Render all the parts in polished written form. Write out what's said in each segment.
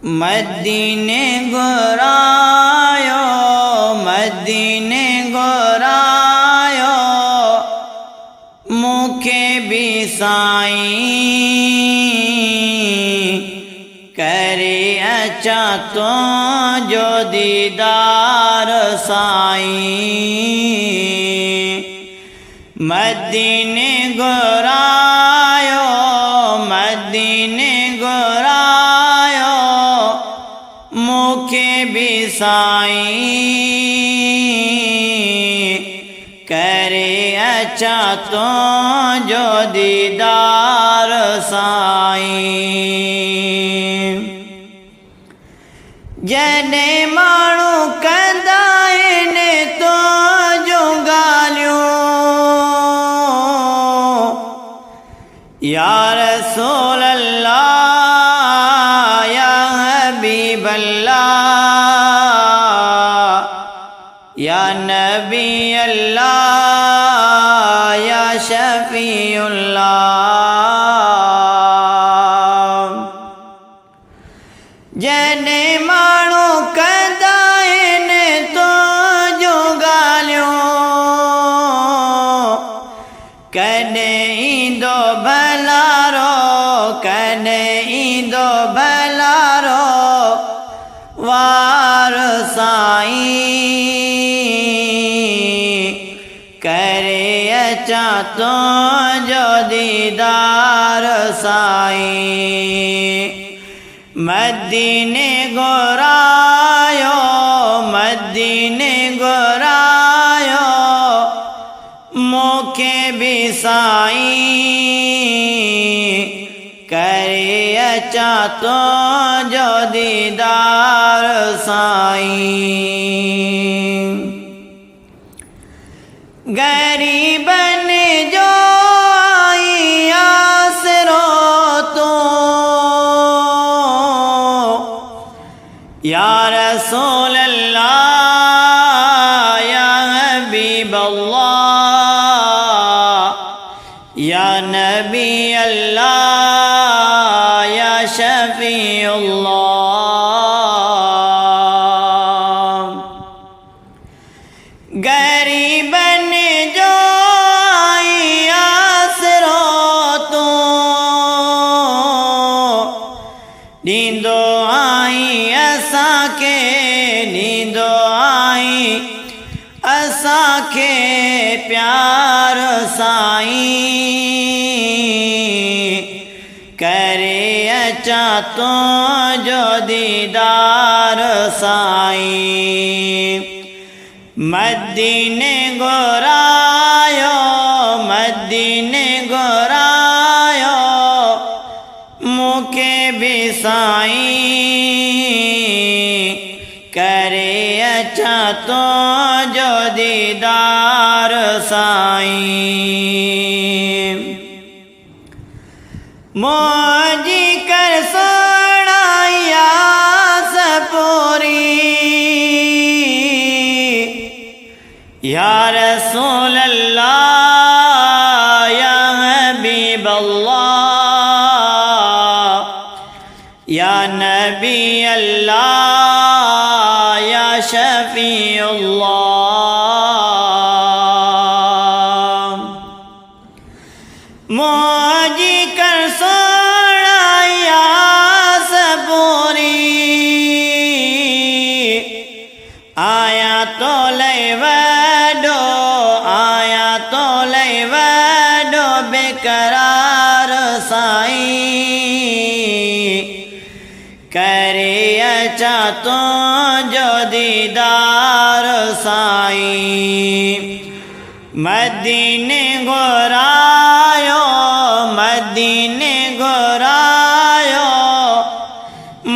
मदीने गोरायो मदीने गोरायो मुखे भी साईं करे अच्छा तो जो दीदार साईं मदीने गोरायो मदीने गोरायो मुखे भी साईं करे अच्छा तो जो दीदार साईं जने माण्हू कंदा आहिनि तो जो ॻाल्हियूं या रसूल अल्लाह या हबीब अल्लाह या नबी अल्लाह या शफीउल्लाह जने माण्हू कंदा आहिनि तो जो ॻाल्हियूं कॾहिं ईंदो भलारो कॾहिं ईंदो भलारो वार साईं करे अचा तो जो दीदार साईं मदीने गोरायो मदीने गोरायो मुखे भी साईं करे अच्छा तो जो दीदार साईं गरीबन जो आई आसरो तो या रसूल अल्लाह या हबीब अल्लाह या नबी अल्लाह या शफीउल्लाह गरीबन जो आई आसरो तो नींदो आई असांखे नींदो आई असांखे प्यार साईं करे अचा तो जो दीदार साईं मदीने गोरायो मदीने गोरायो मुखे भी साईं करे अच्छा तो जो दीदार साईं मौजी कर सोनाया सपूरी या रसूल अल्लाह या हबीब अल्लाह या नबी अल्लाह या शफीउल्लाह मौजी कर सोनाया सबूरी आया तो ले वडो आया तो ले वडो बेकरार साईं करे अच्छा तो जो दीदार साईं मदीने गोरायो मदीने गोरायो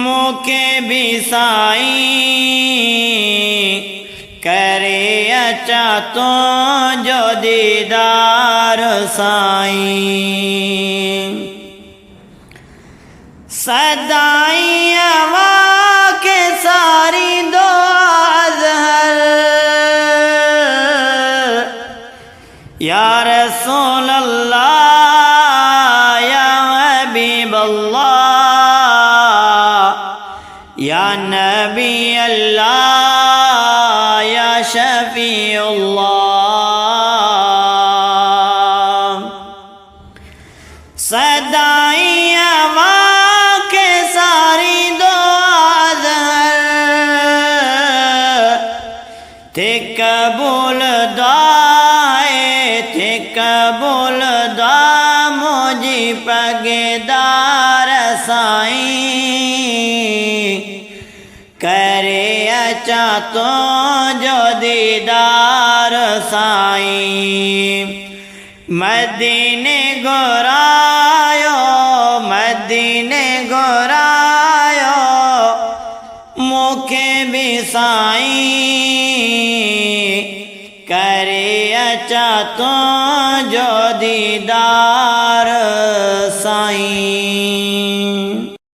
मुखे भी साईं करे अच्छा तो जो दीदार साईं सदाई हवा के सारी दो अज़हर या रसूल अल्लाह या हबीब अल्लाह या नबी अल्लाह या शफी अल्लाह। सदाई हवा के सारी दुआ थे कबूल दुआए थे कबूल दुआ मुझी पगेदार साईं करे अच्छा तो जो दीदार साईं। मदीने गोरायो मदीने गोरायो मुखे भी साईं करे अच्छा तो जो दीदार साईं।